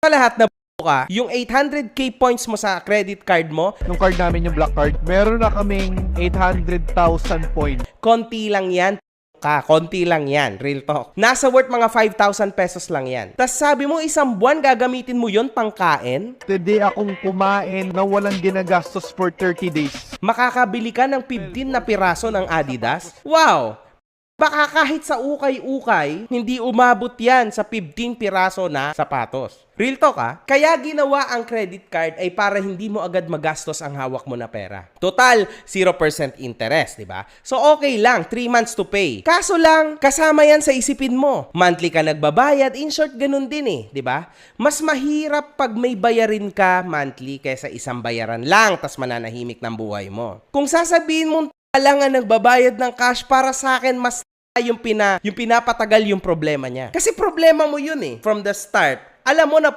Sa lahat na ka, yung 800k points mo sa credit card mo, Yung card namin, yung black card, meron na kaming 800,000 points. konti lang yan. Konti lang yan, real talk. Nasa worth mga 5,000 pesos lang yan. Tas sabi mo isang buwan gagamitin mo yon pangkain? Pwede akong kumain na walang ginagastos for 30 days. Makakabili ka ng 15 na piraso ng Adidas? Wow! Baka kahit sa ukay-ukay, hindi umabot yan sa 15 piraso na sapatos. Real talk Kaya ginawa ang credit card ay para hindi mo agad magastos ang hawak mo na pera. Total, 0% interest, di ba? So okay lang, 3 months to pay. Kaso lang, kasama yan sa isipin mo. Monthly ka nagbabayad, in short, ganun din di ba? Mas mahirap pag may bayarin ka monthly kaysa isang bayaran lang, tas mananahimik ng buhay mo. Kung sasabihin mong lang nga nagbabayad ng cash, para sa akin mas yung pinapatagal yung problema niya. Kasi problema mo yun from the start. Alam mo na